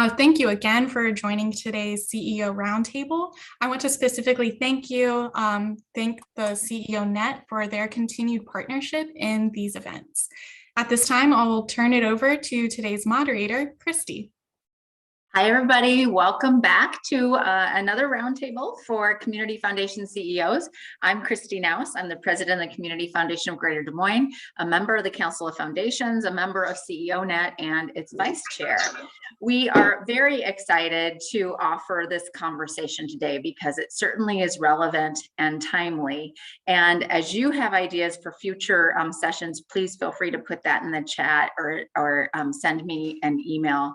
Thank you again for joining today's CEO Roundtable. I want to specifically thank the CEO Net for their continued partnership in these events. At this time, I will turn it over to today's moderator, Kristi. Hi, everybody. Welcome back to another roundtable for Community Foundation CEOs. I'm Kristi Knous. I'm the president of the Community Foundation of Greater Des Moines, a member of the Council of Foundations, a member of CEO Net, and its vice chair. We are very excited to offer this conversation today because it certainly is relevant and timely. And as you have ideas for future sessions, please feel free to put that in the chat or send me an email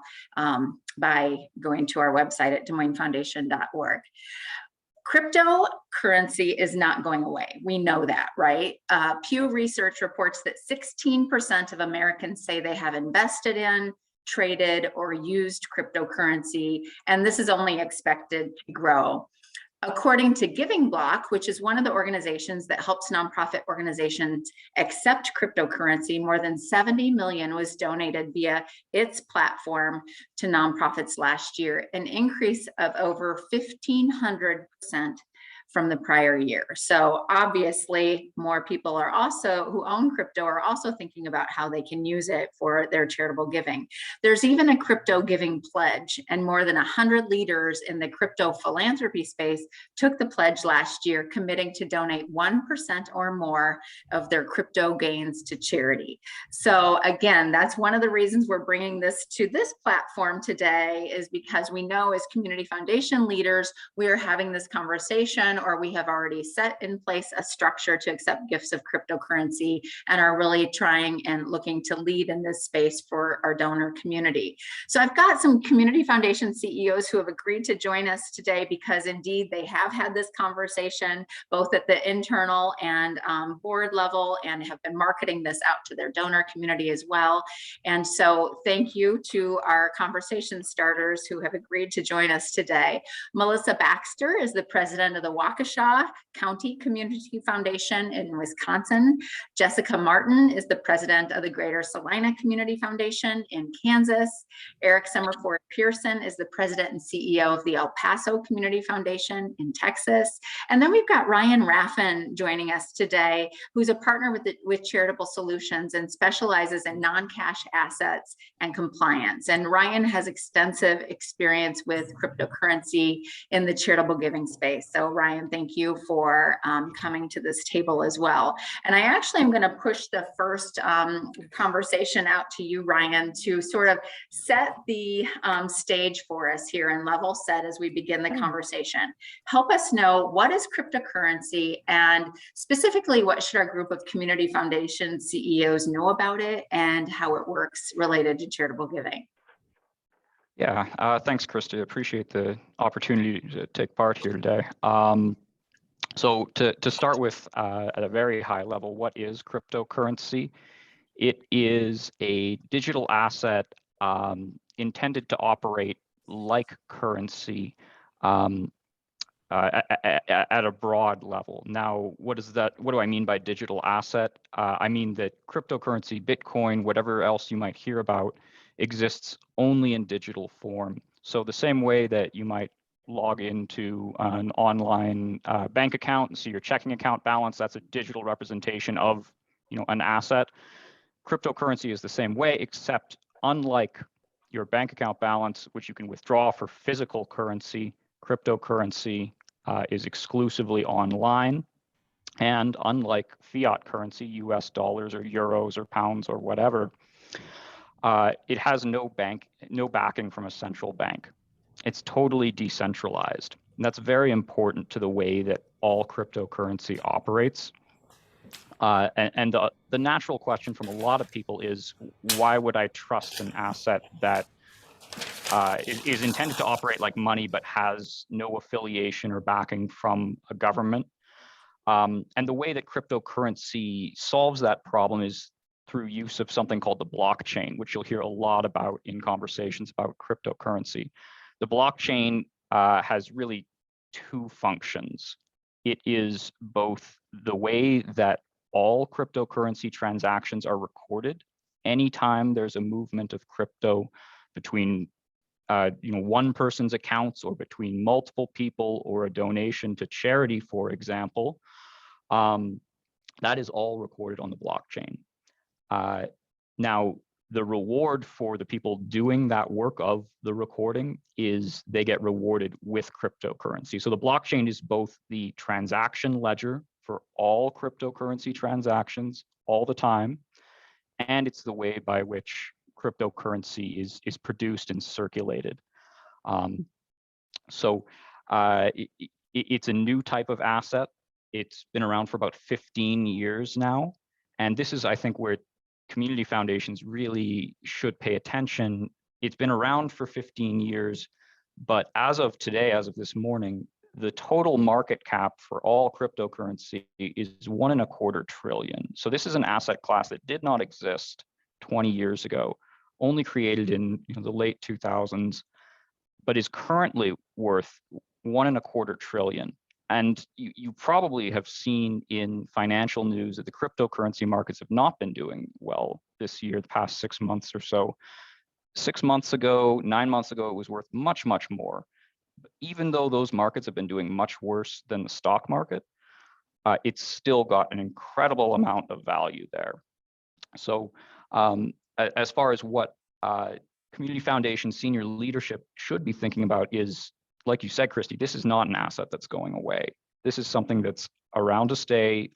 by going to our website at DesMoinesFoundation.org. Cryptocurrency is not going away. We know that, right? Pew Research reports that 16% of Americans say they have invested in, traded, or used cryptocurrency, and this is only expected to grow. According to Giving Block, which is one of the organizations that helps nonprofit organizations accept cryptocurrency, more than 70 million was donated via its platform to nonprofits last year, an increase of over 1,500% from the prior year. So obviously more people are also who own crypto are also thinking about how they can use it for their charitable giving. There's even a crypto giving pledge, and more than 100 leaders in the crypto philanthropy space took the pledge last year, committing to donate 1% or more of their crypto gains to charity. So again, that's one of the reasons we're bringing this to this platform today, is because we know as community foundation leaders, we are having this conversation, or we have already set in place a structure to accept gifts of cryptocurrency and are really trying and looking to lead in this space for our donor community. So I've got some community foundation CEOs who have agreed to join us today because indeed they have had this conversation both at the internal and board level, and have been marketing this out to their donor community as well. And so thank you to our conversation starters who have agreed to join us today. Melissa Baxter is the president of the Waukesha County Community Foundation in Wisconsin. Jessica Martin is the president of the Greater Salina Community Foundation in Kansas. Eric Summerford Pearson is the president and CEO of the El Paso Community Foundation in Texas. And then we've got Ryan Raffin joining us today, who's a partner with Charitable Solutions and specializes in non-cash assets and compliance. And Ryan has extensive experience with cryptocurrency in the charitable giving space. So Ryan, thank you for coming to this table as well. And I actually am going to push the first conversation out to you, Ryan, to sort of set the stage for us here and level set as we begin the conversation. Help us know, what is cryptocurrency, and specifically what should our group of community foundation CEOs know about it and how it works related to charitable giving? Yeah, thanks, Kristi. I appreciate the opportunity to take part here today. So to start with, at a very high level, what is cryptocurrency? It is a digital asset intended to operate like currency at a broad level. Now, what do I mean by digital asset? I mean that cryptocurrency, Bitcoin, whatever else you might hear about, exists only in digital form. So the same way that you might log into an online bank account and see your checking account balance, that's a digital representation of, an asset. Cryptocurrency is the same way, except unlike your bank account balance, which you can withdraw for physical currency, cryptocurrency is exclusively online. And unlike fiat currency, US dollars or euros or pounds or whatever, it has no backing from a central bank. It's totally decentralized. And that's very important to the way that all cryptocurrency operates. And the natural question from a lot of people is, why would I trust an asset that is intended to operate like money but has no affiliation or backing from a government? And the way that cryptocurrency solves that problem is through use of something called the blockchain, which you'll hear a lot about in conversations about cryptocurrency. The blockchain has really two functions. It is both the way that all cryptocurrency transactions are recorded. Anytime there's a movement of crypto between one person's accounts or between multiple people or a donation to charity, for example, that is all recorded on the blockchain. Now, the reward for the people doing that work of the recording is they get rewarded with cryptocurrency. So the blockchain is both the transaction ledger for all cryptocurrency transactions all the time, and it's the way by which cryptocurrency is produced and circulated. It's a new type of asset. It's been around for about 15 years now. And this is, I think, where community foundations really should pay attention. It's been around for 15 years, but as of today, as of this morning, the total market cap for all cryptocurrency is $1.25 trillion. So this is an asset class that did not exist 20 years ago, only created in the late 2000s, but is currently worth $1.25 trillion. And you probably have seen in financial news that the cryptocurrency markets have not been doing well this year, the past 6 months or so. 6 months ago, 9 months ago, it was worth much, much more. But even though those markets have been doing much worse than the stock market, it's still got an incredible amount of value there. So as far as what community foundation senior leadership should be thinking about is, like you said, Kristi, this is not an asset that's going away. This is something that's around to stay.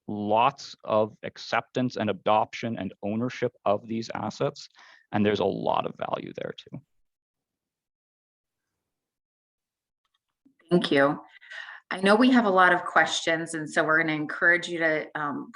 Lots of acceptance and adoption and ownership of these assets, and there's a lot of value there too. Thank you. I know we have a lot of questions, and so we're going to encourage you to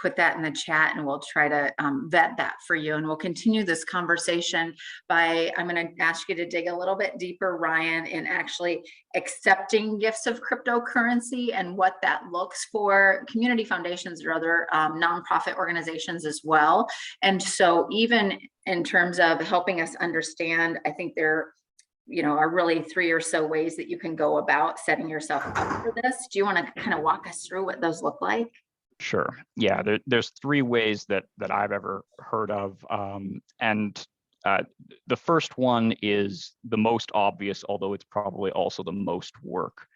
put that in the chat, and we'll try to vet that for you. And we'll continue this conversation by, I'm going to ask you to dig a little bit deeper, Ryan, in actually accepting gifts of cryptocurrency and what that looks for community foundations or other nonprofit organizations as well. And so even in terms of helping us understand, I think there are really 3 or so ways that you can go about setting yourself up for this. Do you want to kind of walk us through what those look like? Sure. Yeah, there's 3 ways that I've ever heard of. The first one is the most obvious, although it's probably also the most work.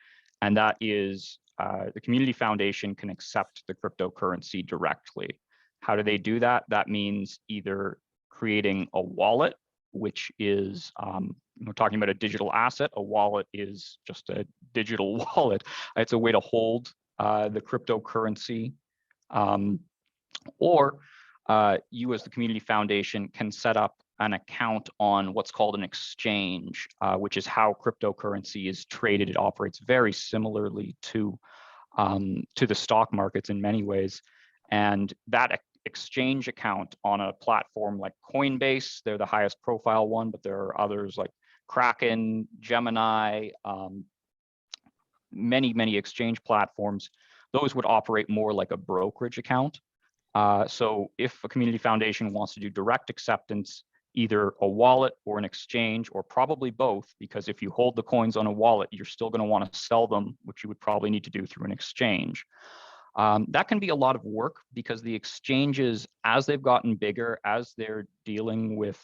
And that is the community foundation can accept the cryptocurrency directly. How do they do that? That means either creating a wallet, which is we're talking about a digital asset. A wallet is just a digital wallet. It's a way to hold the cryptocurrency. Or you as the community foundation can set up an account on what's called an exchange, which is how cryptocurrency is traded. It operates very similarly to the stock markets in many ways. And that exchange account on a platform like Coinbase, they're the highest profile one, but there are others like Kraken, Gemini, many exchange platforms. Those would operate more like a brokerage account. So if a community foundation wants to do direct acceptance, either a wallet or an exchange, or probably both, because if you hold the coins on a wallet, you're still going to want to sell them, which you would probably need to do through an exchange. That can be a lot of work because the exchanges, as they've gotten bigger, as they're dealing with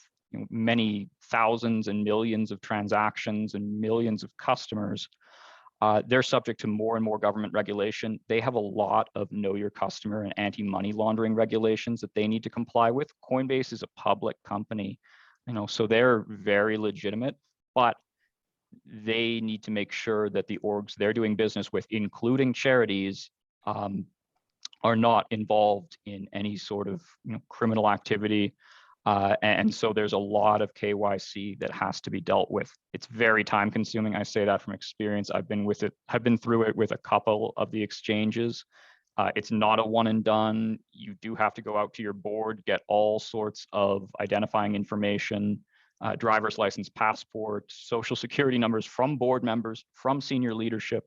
many thousands and millions of transactions and millions of customers, they're subject to more and more government regulation. They have a lot of know your customer and anti-money laundering regulations that they need to comply with. Coinbase is a public company, so they're very legitimate, but they need to make sure that the orgs they're doing business with, including charities, are not involved in any sort of criminal activity. And so there's a lot of KYC that has to be dealt with. It's very time consuming. I say that from experience. I've been through it with a couple of the exchanges. It's not a one and done. You do have to go out to your board, get all sorts of identifying information, driver's license, passport, social security numbers from board members, from senior leadership,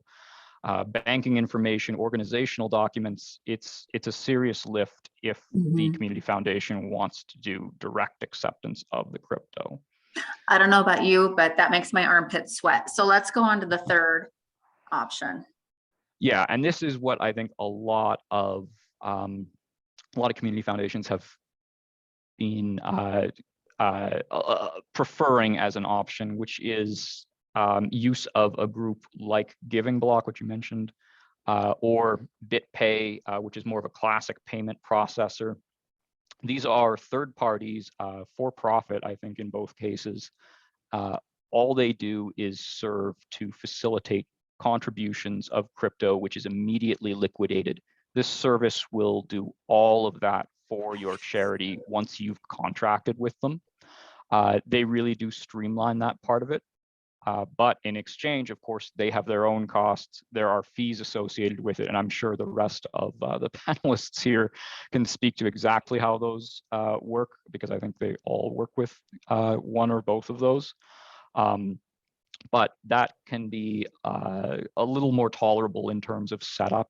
banking information, organizational documents. It's a serious lift if the community foundation wants to do direct acceptance of the crypto. I don't know about you, but that makes my armpits sweat. So let's go on to the third option. Yeah, and this is what I think a lot of community foundations have been preferring as an option, which is use of a group like Giving Block, which you mentioned, or BitPay, which is more of a classic payment processor. These are third parties, for profit, I think, in both cases. All they do is serve to facilitate contributions of crypto, which is immediately liquidated. This service will do all of that for your charity once you've contracted with them. They really do streamline that part of it. But in exchange, of course, they have their own costs. There are fees associated with it. And I'm sure the rest of the panelists here can speak to exactly how those work, because I think they all work with one or both of those. But that can be a little more tolerable in terms of setup.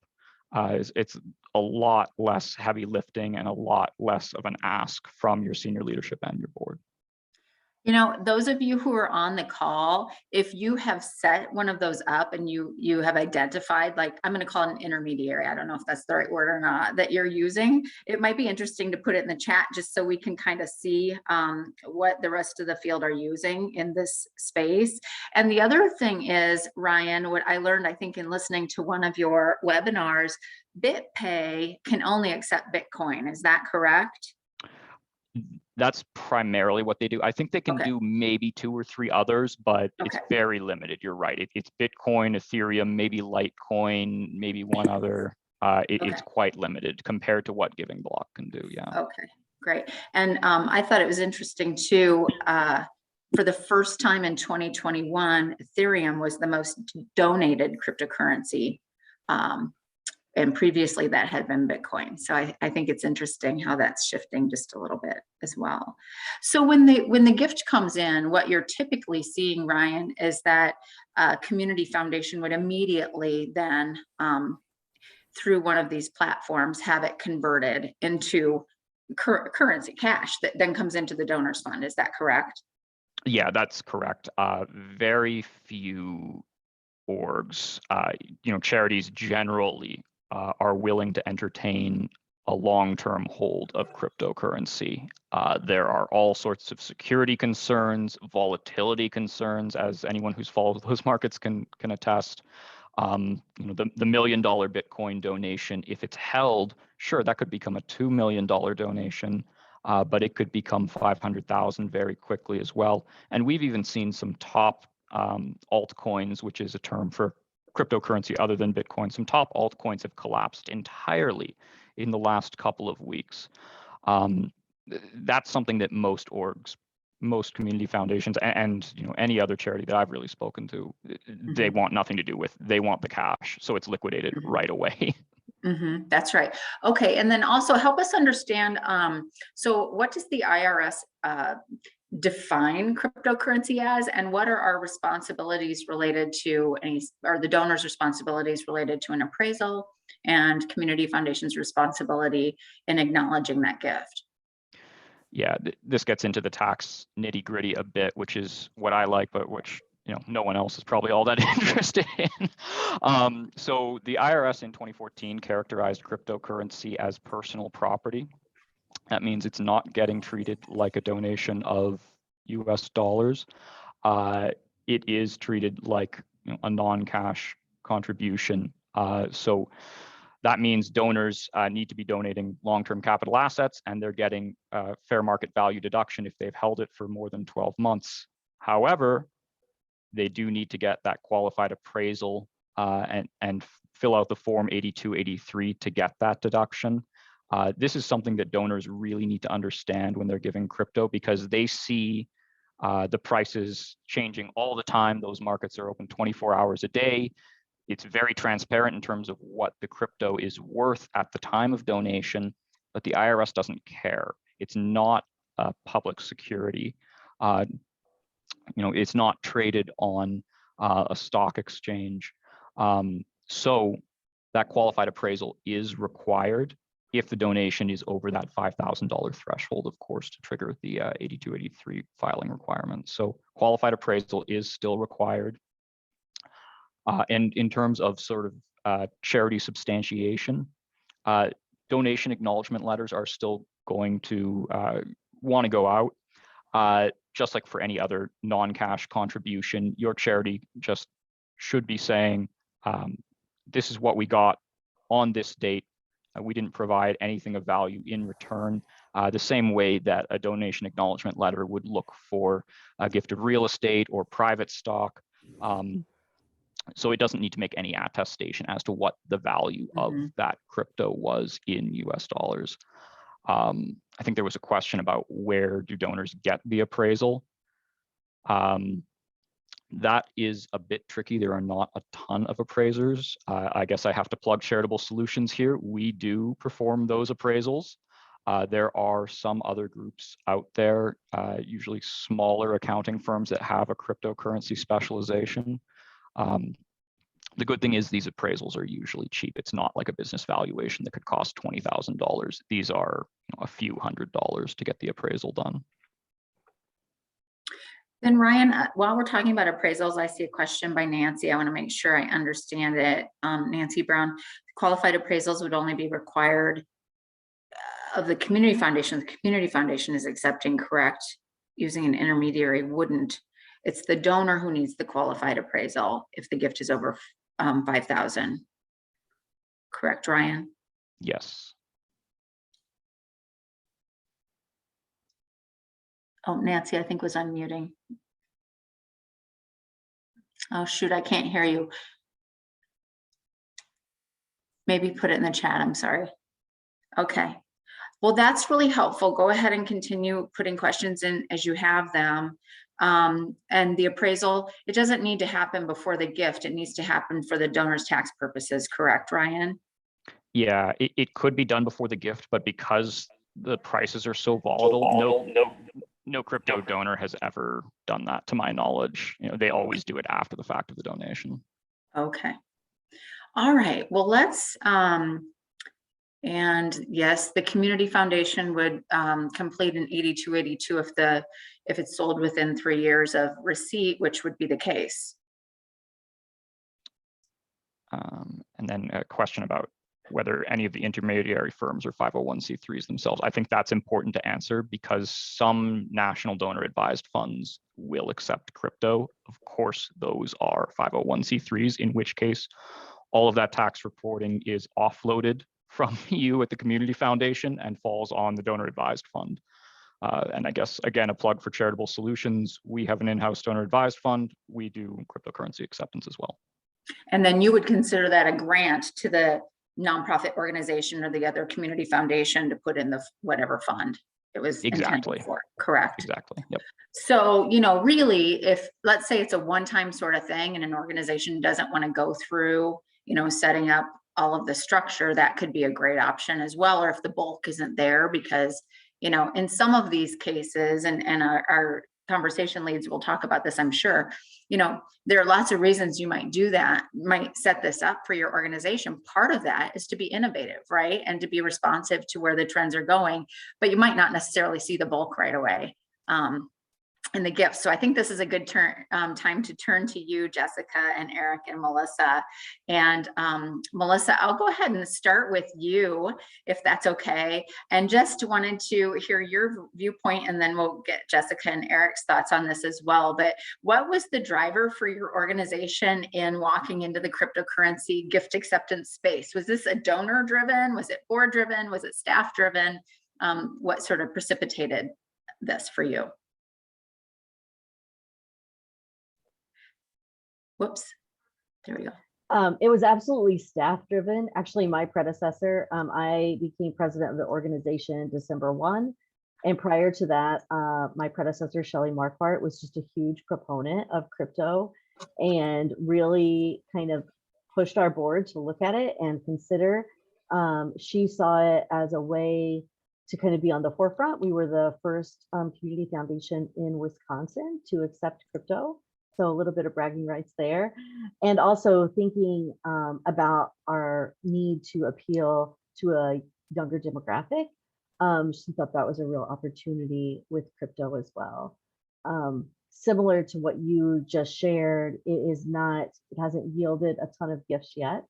It's a lot less heavy lifting and a lot less of an ask from your senior leadership and your board. You know, those of you who are on the call, if you have set one of those up and you have identified, like, I'm going to call it an intermediary, I don't know if that's the right word or not, that you're using, it might be interesting to put it in the chat just so we can kind of see what the rest of the field are using in this space. And the other thing is, Ryan, what I learned, I think, in listening to one of your webinars, BitPay can only accept Bitcoin. Is that correct? That's primarily what they do. I think they can do maybe 2 or 3 others, but it's very limited. You're right. It's Bitcoin, Ethereum, maybe Litecoin, maybe one other. It's quite limited compared to what Giving Block can do. Yeah. Okay, great. And I thought it was interesting too. For the first time in 2021, Ethereum was the most donated cryptocurrency. And previously that had been Bitcoin. So I think it's interesting how that's shifting just a little bit as well. So when the gift comes in, what you're typically seeing, Ryan, is that community foundation would immediately then, through one of these platforms, have it converted into currency, cash, that then comes into the donors fund. Is that correct? Yeah, that's correct. Very few orgs, charities generally are willing to entertain a long-term hold of cryptocurrency. There are all sorts of security concerns, volatility concerns, as anyone who's followed those markets can attest. The $1 million Bitcoin donation, if it's held, sure, that could become a $2 million donation, but it could become 500,000 very quickly as well. And we've even seen some top altcoins, which is a term for cryptocurrency other than Bitcoin. Some top altcoins have collapsed entirely in the last couple of weeks. That's something that most orgs, most community foundations, and any other charity that I've really spoken to, they want nothing to do with. They want the cash, so it's liquidated right away. That's right. Okay, and then also help us understand. So, what does the IRS define cryptocurrency as, and what are our responsibilities related to are the donors' responsibilities related to an appraisal, and community foundation's responsibility in acknowledging that gift? Yeah, this gets into the tax nitty-gritty a bit, which is what I like, but which no one else is probably all that interested in. So the IRS in 2014 characterized cryptocurrency as personal property. That means it's not getting treated like a donation of US dollars. It is treated like a non-cash contribution. So that means donors need to be donating long-term capital assets, and they're getting fair market value deduction if they've held it for more than 12 months. However, they do need to get that qualified appraisal and fill out the form 8283 to get that deduction. This is something that donors really need to understand when they're giving crypto, because they see the prices changing all the time. Those markets are open 24 hours a day. It's very transparent in terms of what the crypto is worth at the time of donation, but the IRS doesn't care. It's not a public security. It's not traded on a stock exchange. So that qualified appraisal is required if the donation is over that $5,000 threshold, of course, to trigger the 8283 filing requirement. So qualified appraisal is still required. And in terms of sort of charity substantiation, donation acknowledgement letters are still going to want to go out. just like for any other non-cash contribution, your charity just should be saying, this is what we got on this date. We didn't provide anything of value in return, the same way that a donation acknowledgement letter would look for a gift of real estate or private stock. So it doesn't need to make any attestation as to what the value of that crypto was in US dollars. I think there was a question about where do donors get the appraisal. That is a bit tricky. There are not a ton of appraisers. I guess I have to plug Charitable Solutions here. We do perform those appraisals. There are some other groups out there, usually smaller accounting firms that have a cryptocurrency specialization. The good thing is these appraisals are usually cheap. It's not like a business valuation that could cost $20,000. These are a few $100s to get the appraisal done. Then Ryan, while we're talking about appraisals, I see a question by Nancy. I want to make sure I understand it. Nancy Brown, qualified appraisals would only be required of the community foundation. The community foundation is accepting, correct? Using an intermediary wouldn't. It's the donor who needs the qualified appraisal if the gift is over 5,000. Correct, Ryan? Yes. Oh, Nancy, I think was unmuting. Oh, shoot, I can't hear you. Maybe put it in the chat, I'm sorry. Okay, well, that's really helpful. Go ahead and continue putting questions in as you have them. And the appraisal, it doesn't need to happen before the gift. It needs to happen for the donor's tax purposes, correct, Ryan? Yeah, it could be done before the gift, but because the prices are so volatile, no crypto donor has ever done that, to my knowledge. They always do it after the fact of the donation. Okay. All right. Well, let's, and yes, the community foundation would complete an 8282 if it's sold within 3 years of receipt, which would be the case. And then a question about whether any of the intermediary firms are 501c3s themselves. I think that's important to answer because some national donor advised funds will accept crypto. Of course, those are 501c3s, in which case all of that tax reporting is offloaded from you at the community foundation and falls on the donor advised fund. And I guess, again, a plug for Charitable Solutions. We have an in-house donor advised fund. We do cryptocurrency acceptance as well. And then you would consider that a grant to the nonprofit organization or the other community foundation to put in the whatever fund it was exactly for, correct? Exactly. Yep. So, really, if let's say it's a one-time sort of thing and an organization doesn't want to go through, setting up all of the structure, that could be a great option as well. Or if the bulk isn't there, because, in some of these cases, and our conversation leads will talk about this, I'm sure, there are lots of reasons you might do that, might set this up for your organization. Part of that is to be innovative, right? And to be responsive to where the trends are going, but you might not necessarily see the bulk right away. In the gifts. So I think this is a good time to turn to you, Jessica and Eric and Melissa. And Melissa, I'll go ahead and start with you, if that's okay. And just wanted to hear your viewpoint, and then we'll get Jessica and Eric's thoughts on this as well. But what was the driver for your organization in walking into the cryptocurrency gift acceptance space? Was this a donor driven? Was it board driven? Was it staff driven? What sort of precipitated this for you? Whoops, there we go. It was absolutely staff driven. Actually, my predecessor, I became president of the organization December 1. And prior to that, my predecessor, Shelley Marquardt, was just a huge proponent of crypto and really kind of pushed our board to look at it and consider. She saw it as a way to kind of be on the forefront. We were the first community foundation in Wisconsin to accept crypto. So a little bit of bragging rights there. And also thinking about our need to appeal to a younger demographic. She thought that was a real opportunity with crypto as well. Similar to what you just shared, it hasn't yielded a ton of gifts yet,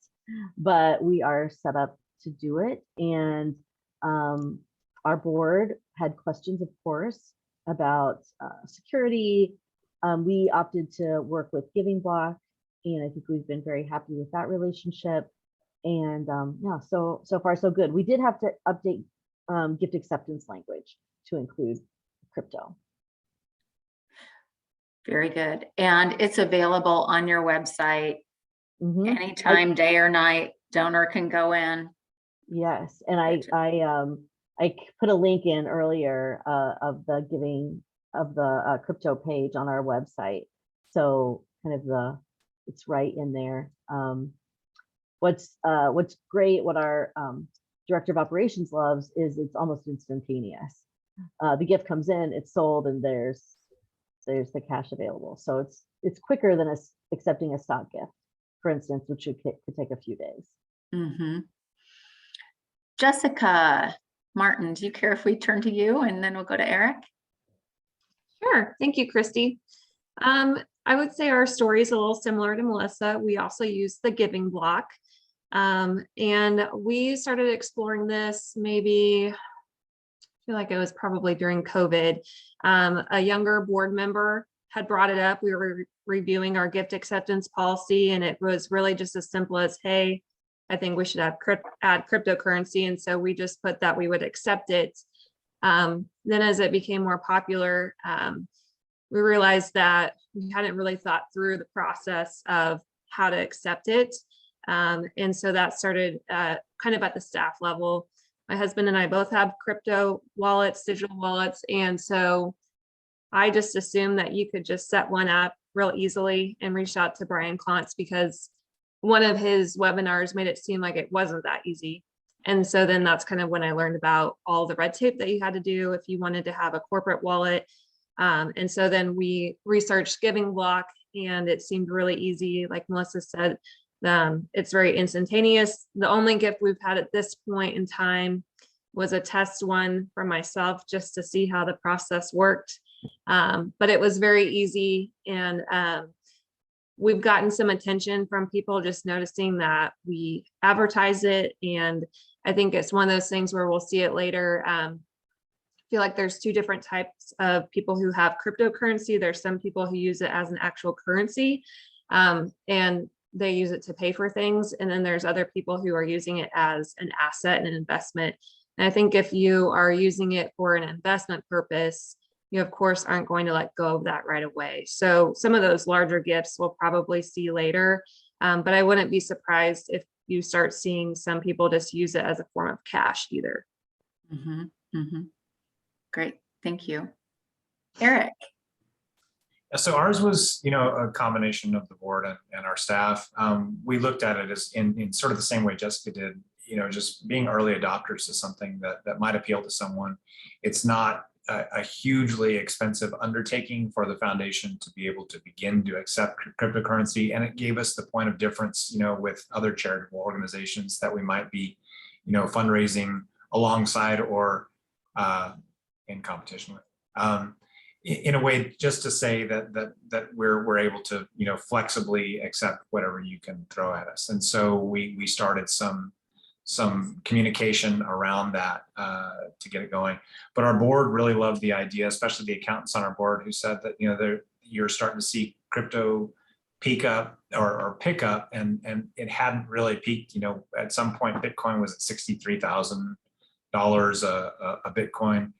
but we are set up to do it. And our board had questions, of course, about security. We opted to work with Giving Block, and I think we've been very happy with that relationship. And yeah, so far so good. We did have to update gift acceptance language to include crypto. Very good. And it's available on your website anytime, day or night. Donor can go in. Yes, and I put a link in earlier of the giving of the crypto page on our website. So kind of it's right in there. What's great, what our director of operations loves is it's almost instantaneous. The gift comes in, it's sold, and there's the cash available. So it's quicker than accepting a stock gift, for instance, which could take a few days. Jessica Martin, do you care if we turn to you and then we'll go to Eric? Sure. Thank you, Kristi. I would say our story is a little similar to Melissa. We also use the Giving Block. And we started exploring this maybe, I feel like it was probably during COVID. A younger board member had brought it up. We were reviewing our gift acceptance policy, and it was really just as simple as, hey, I think we should add cryptocurrency. And so we just put that we would accept it. Then as it became more popular, we realized that we hadn't really thought through the process of how to accept it. And so that started kind of at the staff level. My husband and I both have crypto wallets, digital wallets. And so I just assumed that you could just set one up real easily and reach out to Brian Knous, because one of his webinars made it seem like it wasn't that easy. And so then that's kind of when I learned about all the red tape that you had to do if you wanted to have a corporate wallet. And so then we researched Giving Block, and it seemed really easy. Like Melissa said, it's very instantaneous. The only gift we've had at this point in time was a test one for myself just to see how the process worked. But it was very easy, and we've gotten some attention from people just noticing that we advertise it. And I think it's one of those things where we'll see it later. I feel like there's two different types of people who have cryptocurrency. There's some people who use it as an actual currency, and they use it to pay for things. And then there's other people who are using it as an asset and an investment. And I think if you are using it for an investment purpose, you of course aren't going to let go of that right away. So some of those larger gifts we'll probably see later, but I wouldn't be surprised if you start seeing some people just use it as a form of cash either. Great, thank you. Eric. So ours was, a combination of the board and our staff. We looked at it as in sort of the same way Jessica did, just being early adopters to something that might appeal to someone. It's not a hugely expensive undertaking for the foundation to be able to begin to accept cryptocurrency. And it gave us the point of difference, with other charitable organizations that we might be, fundraising alongside or in competition with. In a way, just to say that we're able to, flexibly accept whatever you can throw at us. And so we started some communication around that to get it going. But our board really loved the idea, especially the accountants on our board, who said that you're starting to see crypto peak up or pick up, and it hadn't really peaked. At some point Bitcoin was at $63,000 a Bitcoin,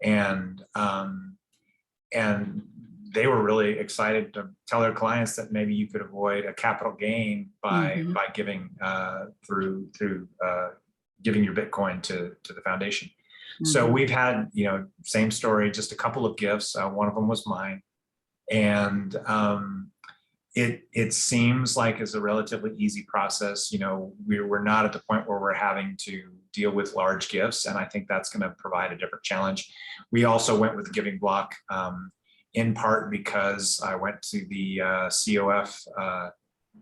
and they were really excited to tell their clients that maybe you could avoid a capital gain by giving through giving your Bitcoin to the foundation. So we've had, same story, just a couple of gifts. One of them was mine, and it seems like it's a relatively easy process. We're not at the point where we're having to deal with large gifts, and I think that's going to provide a different challenge. We also went with the Giving Block, in part because I went to the COF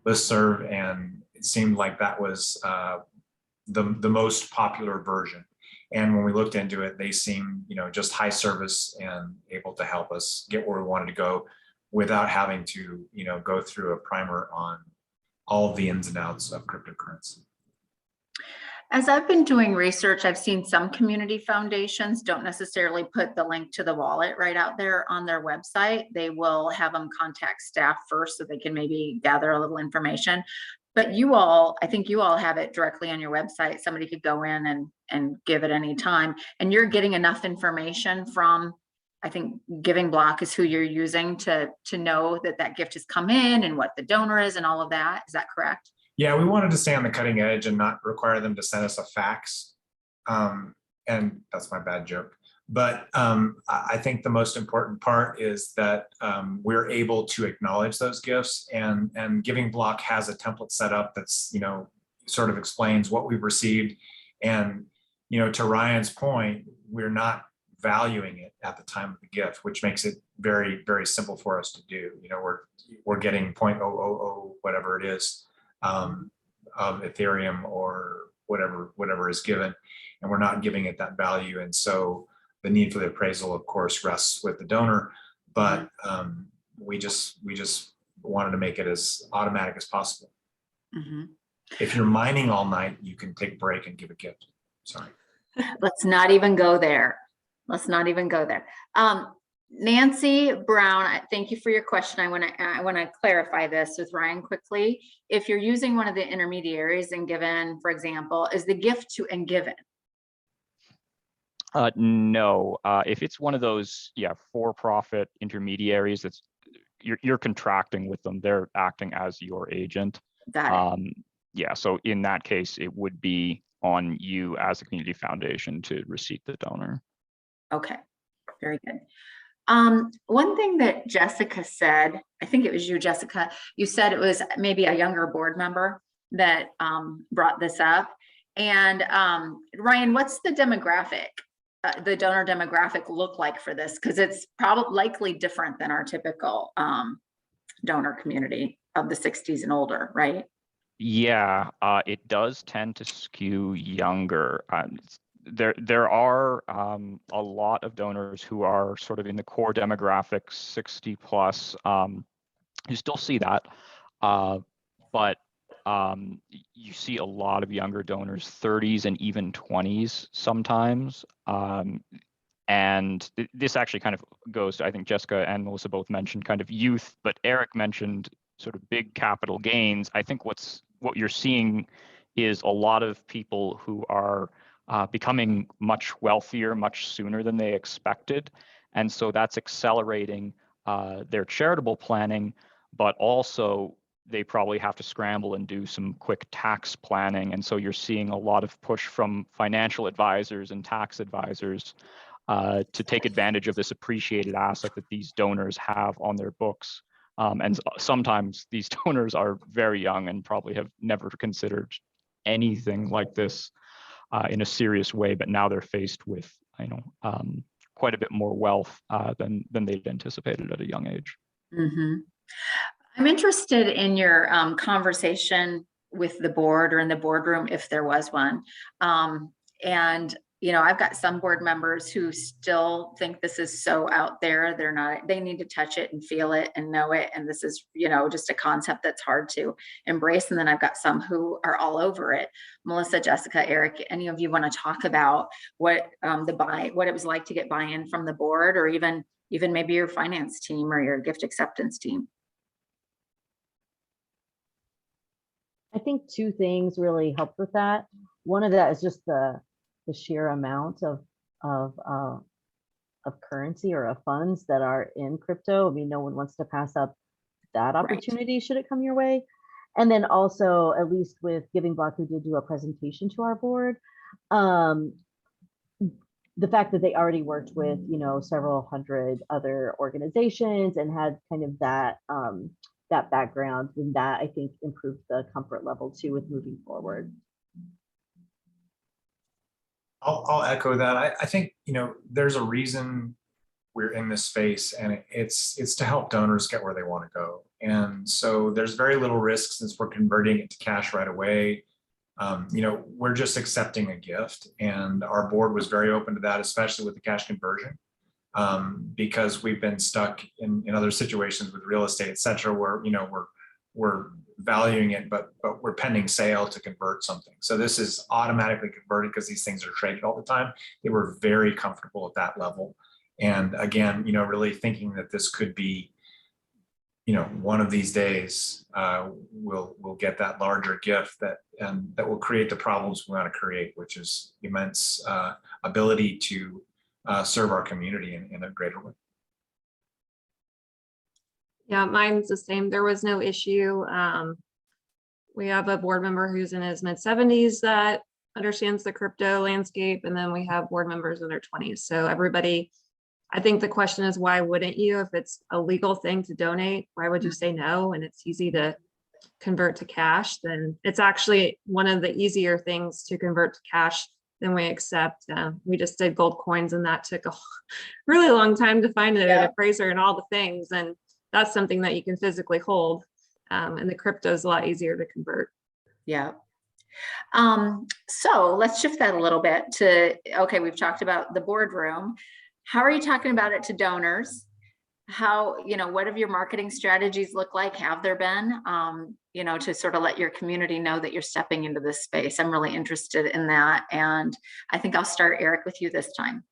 listserv, and it seemed like that was the most popular version. And when we looked into it, they seemed, just high service and able to help us get where we wanted to go without having to, go through a primer on all of the ins and outs of cryptocurrency. As I've been doing research, I've seen some community foundations don't necessarily put the link to the wallet right out there on their website. They will have them contact staff first so they can maybe gather a little information. But you all, I think you all have it directly on your website. Somebody could go in and give at any time. And you're getting enough information from, I think Giving Block is who you're using to know that that gift has come in and what the donor is and all of that. Is that correct? Yeah, we wanted to stay on the cutting edge and not require them to send us a fax. And that's my bad joke. But I think the most important part is that we're able to acknowledge those gifts, and Giving Block has a template set up that's, you know, sort of explains what we've received. And, you know, to Ryan's point, we're not valuing it at the time of the gift, which makes it very, very simple for us to do. You know, we're getting 0.000 whatever it is of Ethereum or whatever is given, and we're not giving it that value. And so the need for the appraisal, of course, rests with the donor, but we just wanted to make it as automatic as possible. Mm-hmm. If you're mining all night, you can take a break and give a gift. Sorry. Let's not even go there. Let's not even go there. Nancy Brown, thank you for your question. I want to clarify this with Ryan quickly. If you're using one of the intermediaries and given, for example, is the gift to and given? No, if it's one of those, for-profit intermediaries, that's you're contracting with them. They're acting as your agent. Got it. Yeah, so in that case, it would be on you as a community foundation to receipt the donor. Okay, very good. One thing that Jessica said, I think it was you, Jessica, you said it was maybe a younger board member that brought this up. And Ryan, what's the demographic, the donor demographic look like for this? Because it's probably likely different than our typical donor community of the 60s and older, right? Yeah, it does tend to skew younger. There are a lot of donors who are sort of in the core demographic, 60 plus. You still see that, but you see a lot of younger donors, 30s and even 20s sometimes. And this actually kind of goes to, I think Jessica and Melissa both mentioned kind of youth, but Eric mentioned sort of big capital gains. I think what you're seeing is a lot of people who are becoming much wealthier much sooner than they expected. And so that's accelerating their charitable planning, but also they probably have to scramble and do some quick tax planning. And so you're seeing a lot of push from financial advisors and tax advisors to take advantage of this appreciated asset that these donors have on their books. And sometimes these donors are very young and probably have never considered anything like this in a serious way, but now they're faced with, quite a bit more wealth than they'd anticipated at a young age. Mm-hmm. I'm interested in your conversation with the board or in the boardroom, if there was one. And I've got some board members who still think this is so out there. They need to touch it and feel it and know it. And this is, just a concept that's hard to embrace. And then I've got some who are all over it. Melissa, Jessica, Eric, any of you want to talk about what what it was like to get buy-in from the board, or even maybe your finance team or your gift acceptance team? I think two things really helped with that. One of that is just the sheer amount of currency or of funds that are in crypto. I mean, no one wants to pass up that opportunity, right, should it come your way. And then also, at least with Giving Block, who did do a presentation to our board, the fact that they already worked with, several hundred other organizations and had kind of that background, and that I think improved the comfort level too with moving forward. I'll echo that. I think, there's a reason we're in this space, and it's to help donors get where they want to go. And so there's very little risk since we're converting it to cash right away. We're just accepting a gift, and our board was very open to that, especially with the cash conversion, because we've been stuck in other situations with real estate, et cetera, where, we're valuing it, but we're pending sale to convert something. So this is automatically converted because these things are traded all the time. They were very comfortable at that level. And again, really thinking that this could be, one of these days we'll get that larger gift that will create the problems we want to create, which is immense ability to serve our community in a greater way. Yeah, mine's the same. There was no issue. We have a board member who's in his mid-70s that understands the crypto landscape, and then we have board members in their 20s. So everybody, I think the question is, why wouldn't you? If it's a legal thing to donate, why would you say no? And it's easy to convert to cash. Then it's actually one of the easier things to convert to cash than we accept. We just did gold coins, and that took a really long time to find an appraiser and all the things. And that's something that you can physically hold. And the crypto is a lot easier to convert. Yeah. So let's shift that a little bit to, okay, we've talked about the boardroom. How are you talking about it to donors? How, what have your marketing strategies look like? Have there been, to sort of let your community know that you're stepping into this space? I'm really interested in that. And I think I'll start, Eric, with you this time.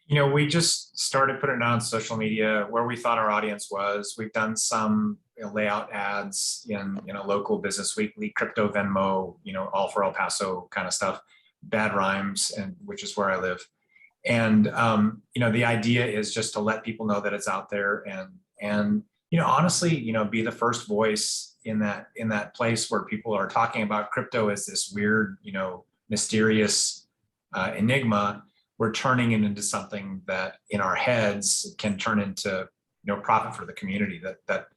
We just started putting it on social media where we thought our audience was. We've done some layout ads in a local business weekly, crypto Venmo, all for El Paso kind of stuff, bad rhymes, and which is where I live. And the idea is just to let people know that it's out there, and honestly, be the first voice in that place where people are talking about crypto as this weird, mysterious enigma. We're turning it into something that in our heads can turn into profit for the community, that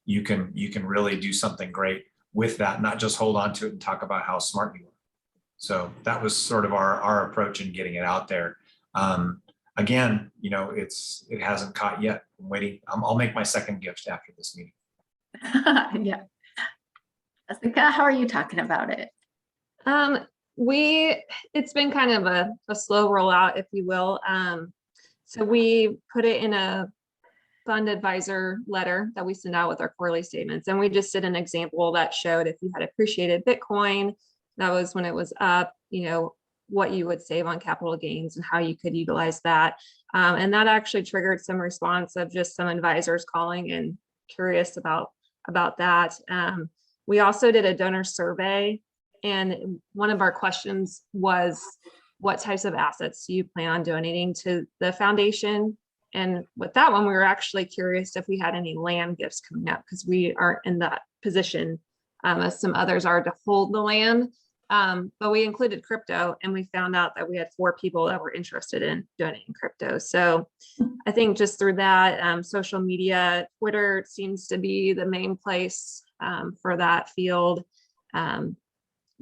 you can really do something great with that, not just hold on to it and talk about how smart you are. So that was sort of our approach in getting it out there. Again, it hasn't caught yet. I'm waiting. I'll make my second gift after this meeting. Yeah. Jessica, how are you talking about it? It's been kind of a slow rollout, if you will. So we put it in a fund advisor letter that we send out with our quarterly statements. And we just did an example that showed if you had appreciated Bitcoin, that was when it was up, what you would save on capital gains and how you could utilize that. And that actually triggered some response of just some advisors calling and curious about that. We also did a donor survey, and one of our questions was, what types of assets do you plan on donating to the foundation? And with that one, we were actually curious if we had any land gifts coming up, because we aren't in that position as some others are to hold the land. But we included crypto, and we found out that we had 4 people that were interested in donating crypto. So I think just through that, social media, Twitter seems to be the main place for that field.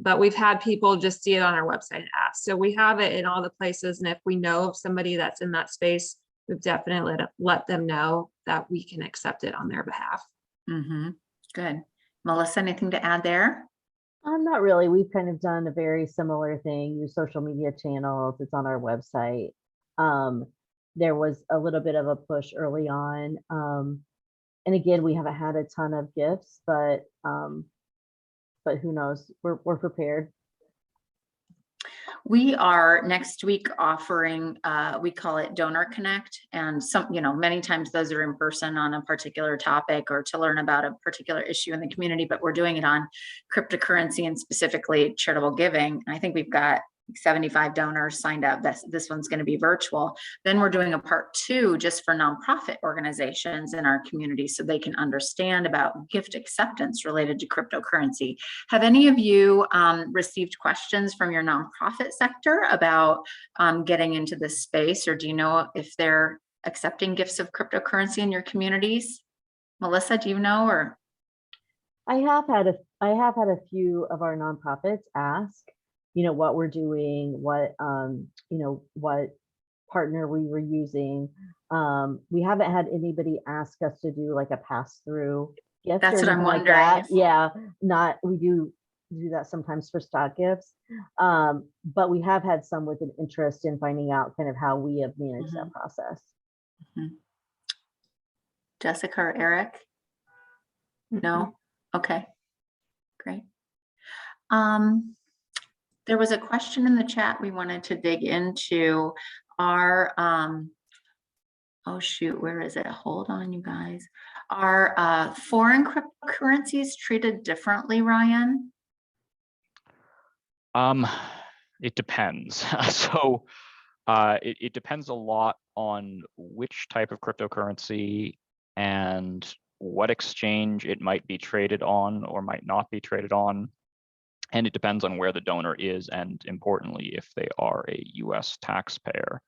But we've had people just see it on our website and ask. So we have it in all the places. And if we know of somebody that's in that space, we've definitely let them know that we can accept it on their behalf. Mm-hmm. Good. Melissa, anything to add there? Not really. We've kind of done a very similar thing, use social media channels. It's on our website. There was a little bit of a push early on. And again, we haven't had a ton of gifts, but who knows? We're prepared. We are next week offering, we call it Donor Connect, and many times those are in person on a particular topic or to learn about a particular issue in the community, but we're doing it on cryptocurrency and specifically charitable giving. And I think we've got 75 donors signed up. This one's going to be virtual. Then we're doing a part 2 just for nonprofit organizations in our community so they can understand about gift acceptance related to cryptocurrency. Have any of you received questions from your nonprofit sector about getting into this space, or do you know if they're accepting gifts of cryptocurrency in your communities? Melissa, do you know? Or I have had a few of our nonprofits ask, what we're doing, what partner we were using. We haven't had anybody ask us to do like a pass-through gift. That's what I'm wondering. Like yeah, we do that sometimes for stock gifts. But we have had some with an interest in finding out kind of how we have managed that process. Jessica or Eric? No? Okay, great. There was a question in the chat we wanted to dig into. Our, oh shoot, where is it? Hold on, you guys. Are foreign cryptocurrencies treated differently, Ryan? It depends. So it depends a lot on which type of cryptocurrency and what exchange it might be traded on or might not be traded on. And it depends on where the donor is, and importantly, if they are a US taxpayer.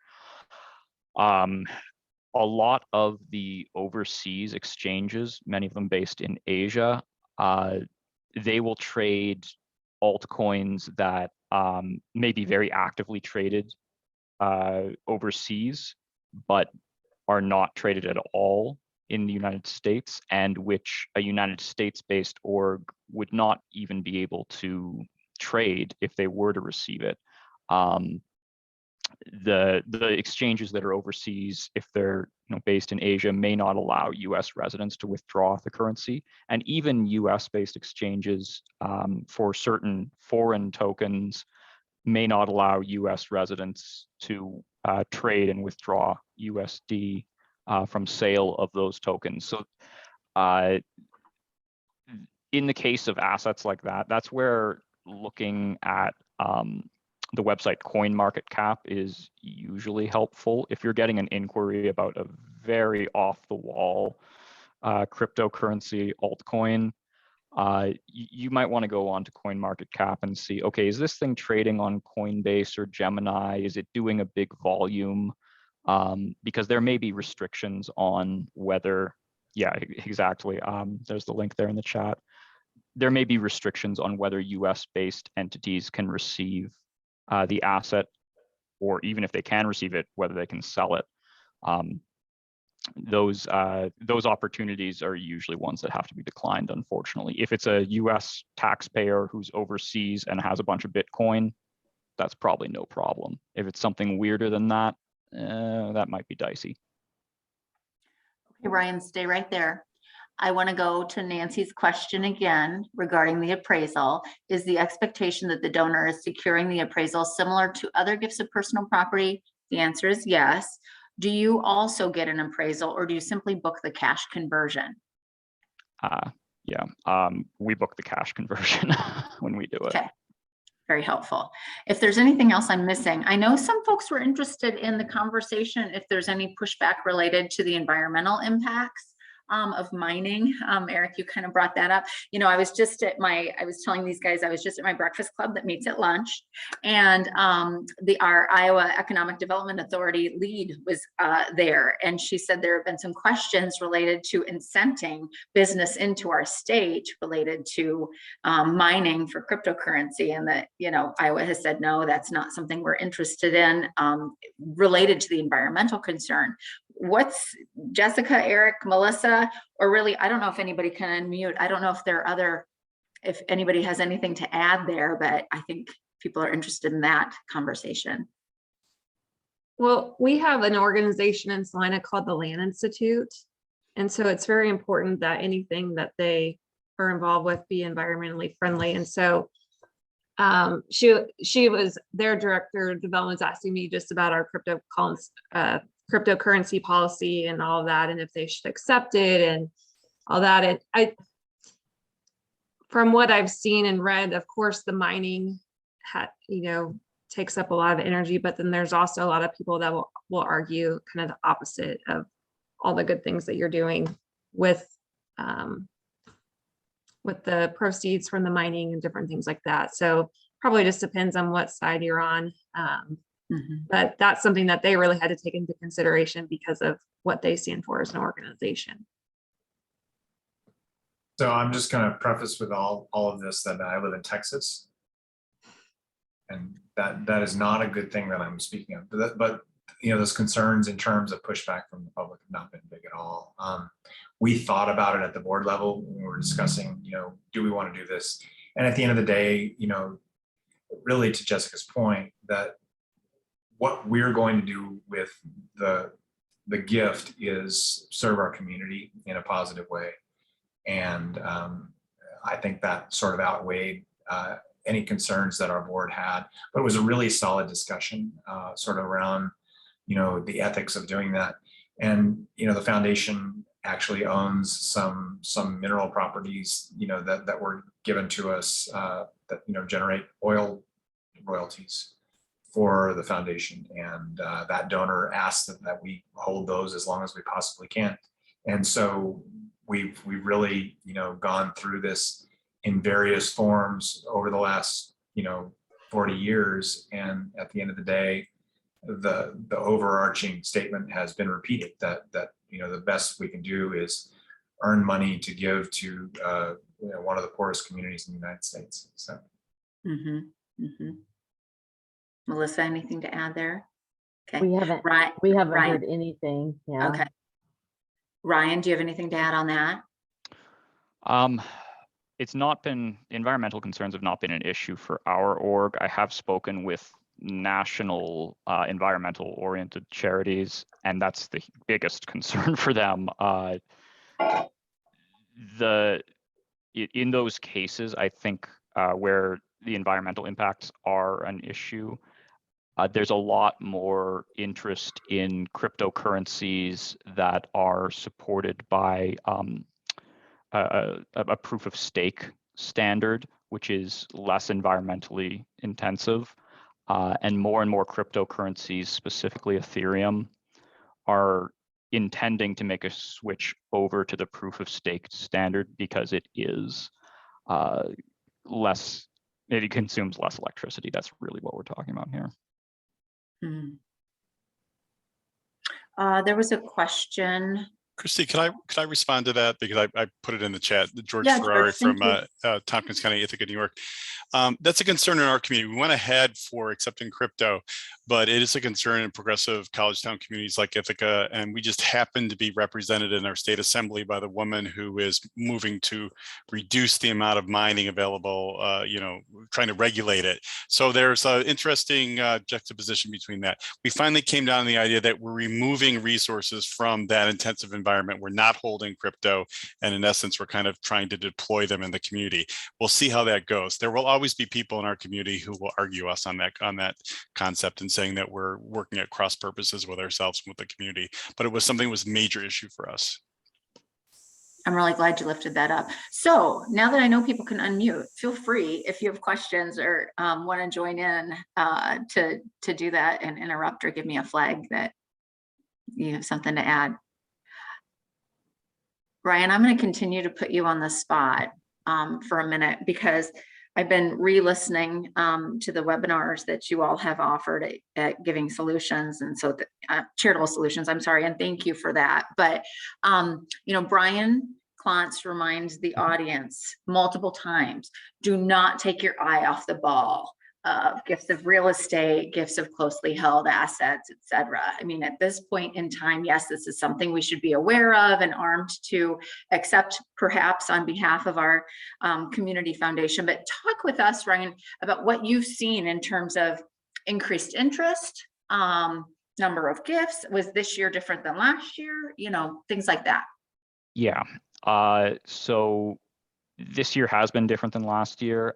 A lot of the overseas exchanges, many of them based in Asia, they will trade altcoins that may be very actively traded overseas, but are not traded at all in the United States, and which a United States-based org would not even be able to trade if they were to receive it. The exchanges that are overseas, if they're based in Asia, may not allow US residents to withdraw the currency, and even US-based exchanges for certain foreign tokens may not allow US residents to trade and withdraw USD from sale of those tokens. So in the case of assets like that, that's where looking at the website CoinMarketCap is usually helpful. If you're getting an inquiry about a very off-the-wall cryptocurrency altcoin, you might want to go on to CoinMarketCap and see, okay, is this thing trading on Coinbase or Gemini? Is it doing a big volume? Because there may be restrictions on whether, yeah, exactly. There's the link there in the chat. There may be restrictions on whether US-based entities can receive the asset, or even if they can receive it, whether they can sell it. Those opportunities are usually ones that have to be declined, unfortunately. If it's a US taxpayer who's overseas and has a bunch of Bitcoin, that's probably no problem. If it's something weirder than that, that might be dicey. Okay, Ryan, stay right there. I want to go to Nancy's question again regarding the appraisal. Is the expectation that the donor is securing the appraisal similar to other gifts of personal property? The answer is yes. Do you also get an appraisal, or do you simply book the cash conversion? Yeah, we book the cash conversion when we do it. Okay, very helpful. If there's anything else I'm missing, I know some folks were interested in the conversation if there's any pushback related to the environmental impacts of mining. Eric, you kind of brought that up. I was telling these guys, I was just at my breakfast club that meets at lunch, and our Iowa Economic Development Authority lead was there, and she said there have been some questions related to incenting business into our state related to mining for cryptocurrency, and that Iowa has said no, that's not something we're interested in related to the environmental concern. What's Jessica, Eric, Melissa, or really, I don't know if anybody can unmute. I don't know if anybody has anything to add there, but I think people are interested in that conversation. Well, we have an organization in Salina called the Land Institute. And so it's very important that anything that they are involved with be environmentally friendly. And so she was their director of development, was asking me just about our cryptocurrency policy and all of that, and if they should accept it and all that. And from what I've seen and read, of course, the mining takes up a lot of energy, but then there's also a lot of people that will argue kind of the opposite of all the good things that you're doing with the proceeds from the mining and different things like that. So probably just depends on what side you're on. But that's something that they really had to take into consideration because of what they stand for as an organization. So I'm just going to preface with all of this that I live in Texas, and that is not a good thing that I'm speaking of. But those concerns in terms of pushback from the public have not been big at all. We thought about it at the board level when we were discussing, do we want to do this? And at the end of the day, really to Jessica's point, that what we're going to do with the gift is serve our community in a positive way. And I think that sort of outweighed any concerns that our board had. But it was a really solid discussion sort of around, the ethics of doing that. And, the foundation actually owns some mineral properties, that were given to us that, generate oil royalties for the foundation. And that donor asked that we hold those as long as we possibly can. And so we've really, gone through this in various forms over the last, 40 years. And at the end of the day, the overarching statement has been repeated that the best we can do is earn money to give to one of the poorest communities in the United States. So. Melissa, anything to add there? Okay. We haven't Ryan, heard anything. Yeah. Okay. Ryan, do you have anything to add on that? It's not been, environmental concerns have not been an issue for our org. I have spoken with national environmental oriented charities, and that's the biggest concern for them. In those cases, I think where the environmental impacts are an issue, there's a lot more interest in cryptocurrencies that are supported by a proof of stake standard, which is less environmentally intensive. And more cryptocurrencies, specifically Ethereum, are intending to make a switch over to the proof of stake standard because it is it consumes less electricity. That's really what we're talking about here. There was a question. Kristi, could I respond to that, because I put it in the chat? George Yeah, Ferrari George, from Tompkins County, Ithaca, New York. That's a concern in our community. We went ahead for accepting crypto, but it is a concern in progressive college town communities like Ithaca, and we just happen to be represented in our state assembly by the woman who is moving to reduce the amount of mining available, trying to regulate it. So there's an interesting juxtaposition between that. We finally came down to the idea that we're removing resources from that intensive environment. We're not holding crypto, and in essence, we're kind of trying to deploy them in the community. We'll see how that goes. There will always be people in our community who will argue us on that concept and saying that we're working at cross purposes with ourselves and with the community. But it was something that was a major issue for us. I'm really glad you lifted that up. So now that I know people can unmute, feel free if you have questions or want to join in to do that and interrupt or give me a flag that you have something to add. Ryan, I'm going to continue to put you on the spot for a minute, because I've been re-listening to the webinars that you all have offered at Giving Solutions, and so Charitable Solutions, I'm sorry, and thank you for that. But, Brian Klontz reminds the audience multiple times, do not take your eye off the ball of gifts of real estate, gifts of closely held assets, et cetera. I mean, at this point in time, yes, this is something we should be aware of and armed to accept, perhaps on behalf of our community foundation. But talk with us, Ryan, about what you've seen in terms of increased interest, number of gifts. Was this year different than last year? Things like that. Yeah. So this year has been different than last year.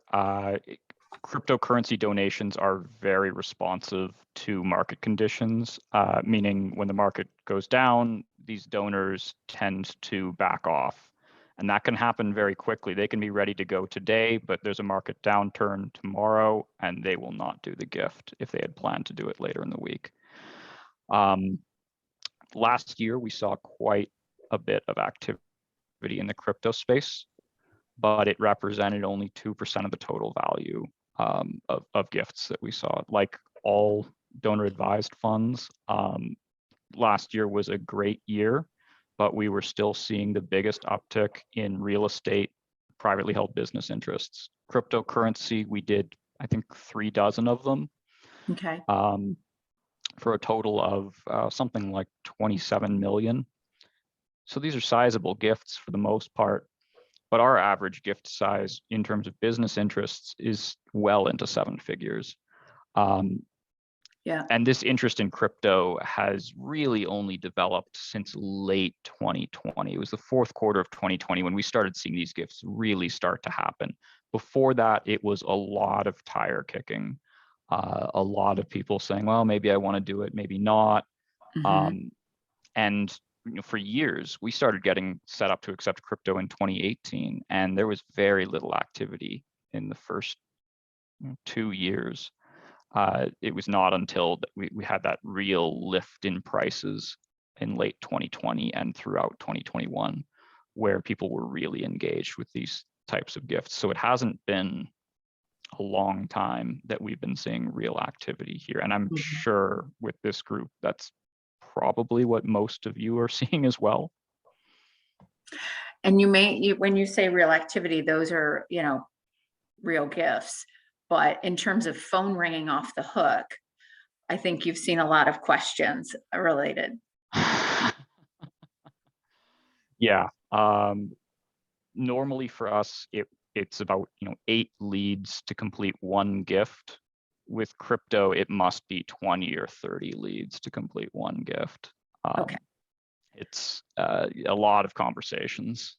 Cryptocurrency donations are very responsive to market conditions, meaning when the market goes down, these donors tend to back off. And that can happen very quickly. They can be ready to go today, but there's a market downturn tomorrow, and they will not do the gift if they had planned to do it later in the week. Last year, we saw quite a bit of activity in the crypto space, but it represented only 2% of the total value of gifts that we saw. Like all donor advised funds, last year was a great year, but we were still seeing the biggest uptick in real estate, privately held business interests. Cryptocurrency, we did, I think, 36 of them. Okay. For a total of something like 27 million. So these are sizable gifts for the most part. But our average gift size in terms of business interests is well into 7 figures. Yeah. And this interest in crypto has really only developed since late 2020. It was the fourth quarter of 2020 when we started seeing these gifts really start to happen. Before that, it was a lot of tire kicking, a lot of people saying, well, maybe I want to do it, maybe not. Mhm. And for years, we started getting set up to accept crypto in 2018, and there was very little activity in the first 2 years. It was not until we had that real lift in prices in late 2020 and throughout 2021 where people were really engaged with these types of gifts. So it hasn't been a long time that we've been seeing real activity here. And I'm sure with this group, that's probably what most of you are seeing as well. And when you say real activity, those are, real gifts. But in terms of phone ringing off the hook, I think you've seen a lot of questions related. Yeah. Normally for us, it's about 8 leads to complete one gift. With crypto, it must be 20 or 30 leads to complete one gift. Okay. It's a lot of conversations.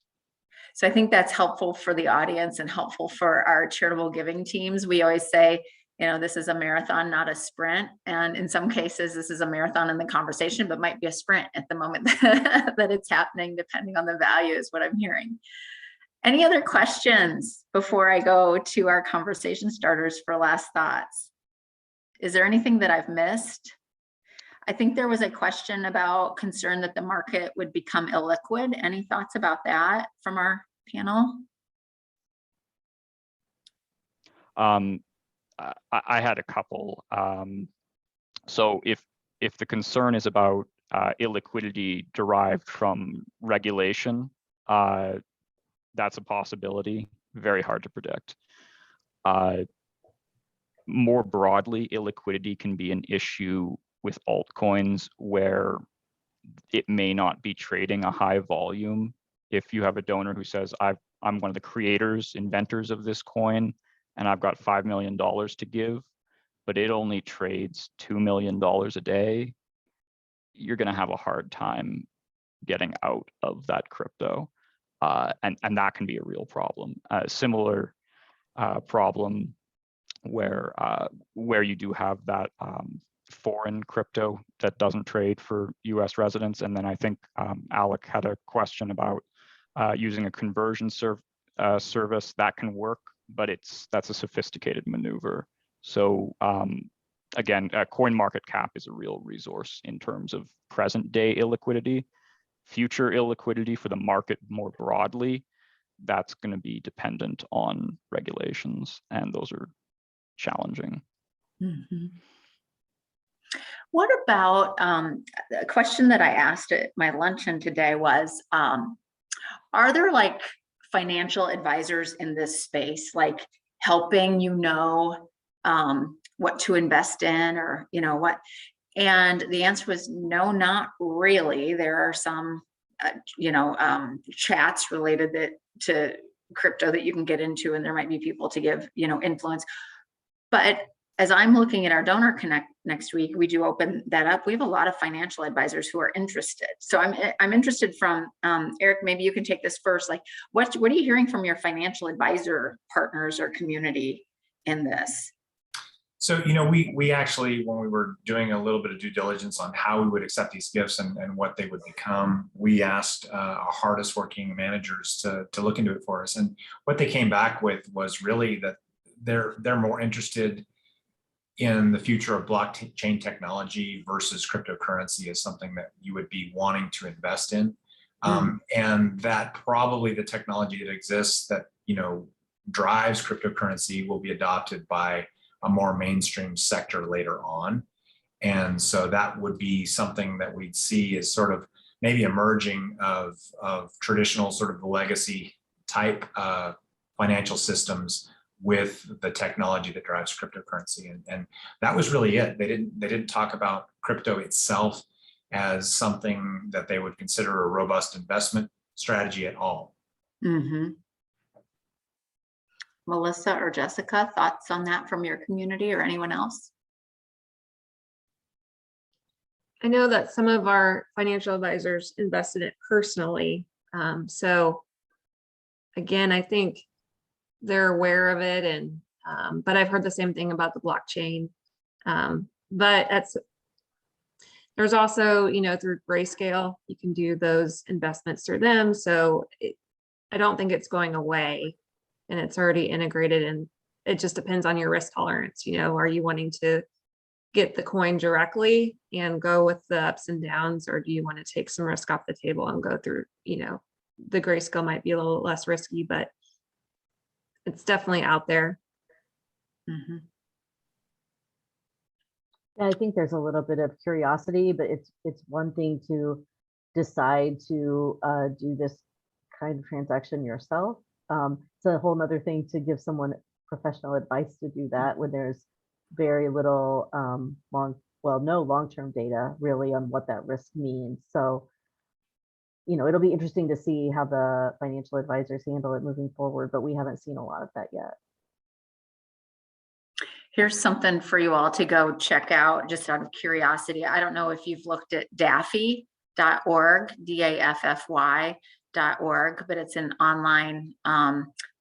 So I think that's helpful for the audience and helpful for our charitable giving teams. We always say, this is a marathon, not a sprint. And in some cases, this is a marathon in the conversation, but might be a sprint at the moment that it's happening, depending on the value is what I'm hearing. Any other questions before I go to our conversation starters for last thoughts? Is there anything that I've missed? I think there was a question about concern that the market would become illiquid. Any thoughts about that from our panel? I had a couple. So if the concern is about illiquidity derived from regulation, that's a possibility. Very hard to predict. More broadly, illiquidity can be an issue with altcoins where it may not be trading a high volume. If you have a donor who says, I'm one of the creators, inventors of this coin, and I've got $5 million to give, but it only trades $2 million a day, you're going to have a hard time getting out of that crypto. And that can be a real problem. Similar problem where you do have that foreign crypto that doesn't trade for US residents. And then I think Alec had a question about using a conversion service that can work, but that's a sophisticated maneuver. So again, CoinMarketCap is a real resource in terms of present day illiquidity. Future illiquidity for the market more broadly, that's going to be dependent on regulations, and those are challenging. Mm-hmm. What about a question that I asked at my luncheon today was, are there like financial advisors in this space, like helping what to invest in or what? And the answer was no, not really. There are some chats related to crypto that you can get into, and there might be people to give influence. But as I'm looking at our Donor Connect next week, we do open that up. We have a lot of financial advisors who are interested. So I'm interested from Eric. Maybe you can take this first. Like, what are you hearing from your financial advisor partners or community in this? So, we actually, when we were doing a little bit of due diligence on how we would accept these gifts and what they would become, we asked our hardest working managers to look into it for us. And what they came back with was really that they're more interested in the future of blockchain technology versus cryptocurrency as something that you would be wanting to invest in. And that probably the technology that exists that, drives cryptocurrency will be adopted by a more mainstream sector later on. And so that would be something that we'd see as sort of maybe emerging of traditional sort of legacy type financial systems with the technology that drives cryptocurrency. And that was really it. They didn't talk about crypto itself as something that they would consider a robust investment strategy at all. Mm-hmm. Melissa or Jessica, thoughts on that from your community or anyone else? I know that some of our financial advisors invested it personally. So again, I think they're aware of it, and but I've heard the same thing about the blockchain. But there's also, through Grayscale, you can do those investments through them. So I don't think it's going away, and it's already integrated, and it just depends on your risk tolerance. Are you wanting to get the coin directly and go with the ups and downs, or do you want to take some risk off the table and go through, the Grayscale might be a little less risky, but it's definitely out there. Mhm. Yeah, I think there's a little bit of curiosity, but it's one thing to decide to do this kind of transaction yourself. It's a whole nother thing to give someone professional advice to do that when there's very little no long-term data really on what that risk means. So, it'll be interesting to see how the financial advisors handle it moving forward, but we haven't seen a lot of that yet. Here's something for you all to go check out just out of curiosity. I don't know if you've looked at daffy.org, DAFFY.org, but it's an online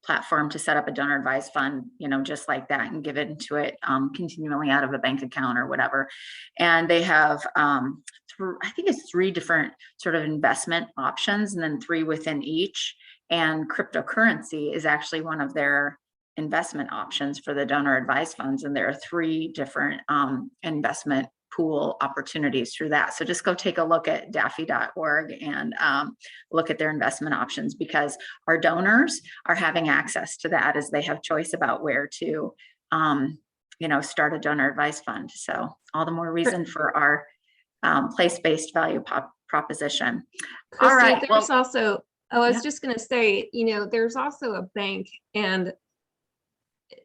platform to set up a donor advised fund, just like that, and give it into it continually out of a bank account or whatever. And they have, I think it's 3 different sort of investment options, and then 3 within each. And cryptocurrency is actually one of their investment options for the donor advised funds. And there are 3 different investment pool opportunities through that. So just go take a look at daffy.org and look at their investment options, because our donors are having access to that as they have choice about where to, start a donor advised fund. So all the more reason for our place-based value proposition. Kristi, All right. there's also, I was yeah. just going to say, there's also a bank, and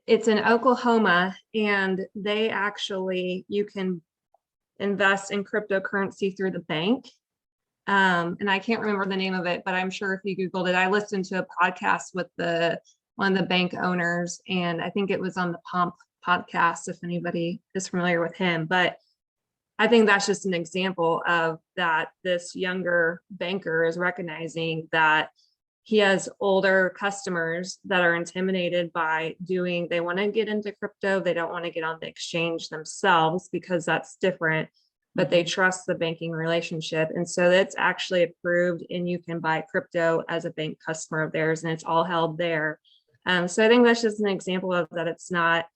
it's in Oklahoma, and they actually, you can invest in cryptocurrency through the bank. And I can't remember the name of it, but I'm sure if you Googled it, I listened to a podcast with one of the bank owners, and I think it was on the Pomp podcast, if anybody is familiar with him. But I think that's just an example of that this younger banker is recognizing that he has older customers that are intimidated by they want to get into crypto. They don't want to get on the exchange themselves because that's different, but they trust the banking relationship. And so that's actually approved, and you can buy crypto as a bank customer of theirs, and it's all held there. So I think that's just an example of that. It's not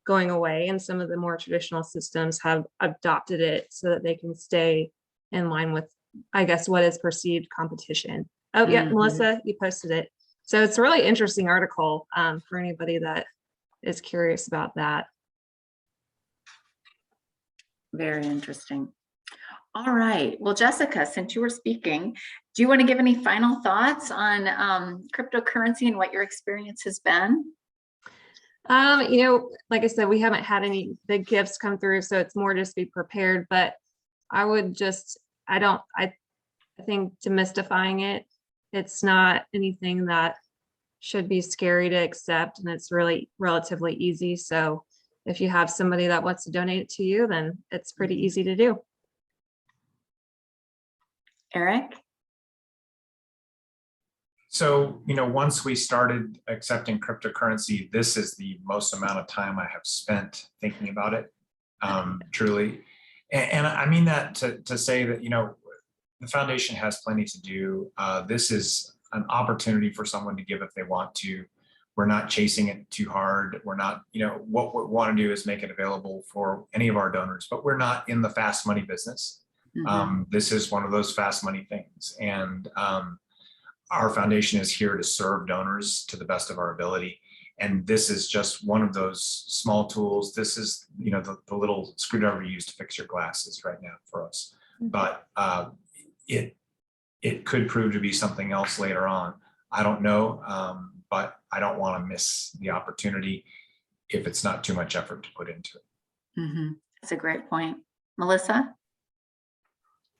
going away, and some of the more traditional systems have adopted it so that they can stay in line with, I guess, what is perceived competition. Oh yeah, Melissa, you posted it. So it's a really interesting article for anybody that is curious about that. Very interesting. All right. Well, Jessica, since you were speaking, do you want to give any final thoughts on cryptocurrency and what your experience has been? Like I said, we haven't had any big gifts come through, so it's more just be prepared. But I think demystifying it, it's not anything that should be scary to accept, and it's really relatively easy. So if you have somebody that wants to donate it to you, then it's pretty easy to do. Eric? So, once we started accepting cryptocurrency, this is the most amount of time I have spent thinking about it, truly. And I mean that to say that, the foundation has plenty to do. This is an opportunity for someone to give if they want to. We're not chasing it too hard. We're not, what we want to do is make it available for any of our donors, but we're not in the fast money business. This is one of those fast money things. And our foundation is here to serve donors to the best of our ability. And this is just one of those small tools. This is, the little screwdriver you use to fix your glasses right now for us. But it could prove to be something else later on. I don't know, but I don't want to miss the opportunity if it's not too much effort to put into it. That's a great point. Melissa?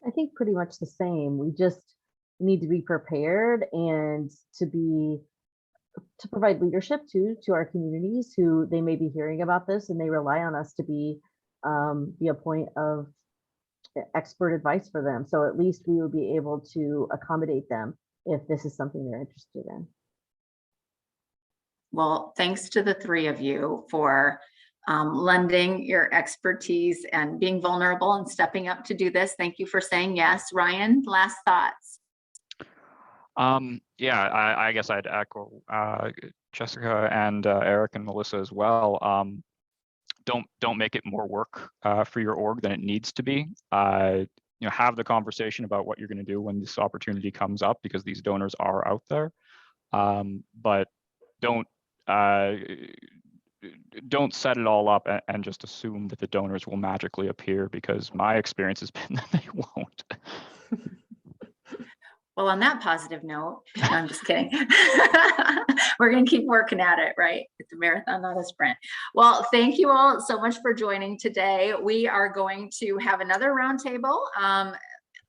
I think pretty much the same. We just need to be prepared and to provide leadership to our communities who they may be hearing about this, and they rely on us to be a point of expert advice for them. So at least we would be able to accommodate them if this is something they're interested in. Well, thanks to the three of you for lending your expertise and being vulnerable and stepping up to do this. Thank you for saying yes. Ryan, last thoughts. Yeah, I guess I'd echo Jessica and Eric and Melissa as well. Don't make it more work for your org than it needs to be. Have the conversation about what you're going to do when this opportunity comes up, because these donors are out there. But don't set it all up and just assume that the donors will magically appear, because my experience has been that they won't. Well, on that positive note, no, I'm just kidding. We're going to keep working at it, right? It's a marathon, not a sprint. Well, thank you all so much for joining today. We are going to have another roundtable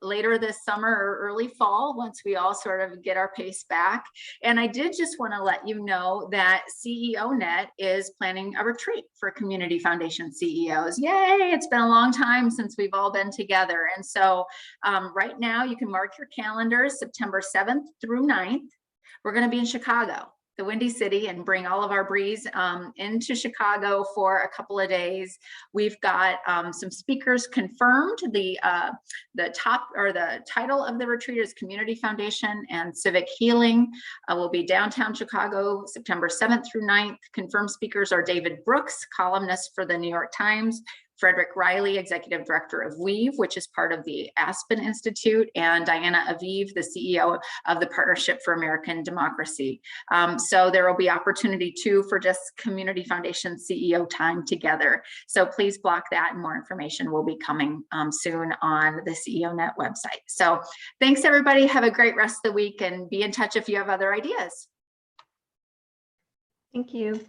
later this summer or early fall, once we all sort of get our pace back. And I did just want to let you know that CEO Net is planning a retreat for Community Foundation CEOs. Yay, it's been a long time since we've all been together. And so right now you can mark your calendars, September 7th through 9th. We're going to be in Chicago, the Windy City, and bring all of our breeze into Chicago for a couple of days. We've got some speakers confirmed. The title of the retreat is Community Foundation and Civic Healing. We'll be downtown Chicago, September 7th through 9th. Confirmed speakers are David Brooks, columnist for the New York Times, Frederick Riley, Executive Director of WEAVE, which is part of the Aspen Institute, and Diana Aviv, the CEO of the Partnership for American Democracy. So there will be opportunity too for just Community Foundation CEO time together. So please block that, and more information will be coming soon on the CEO Net website. So thanks everybody. Have a great rest of the week, and be in touch if you have other ideas. Thank you.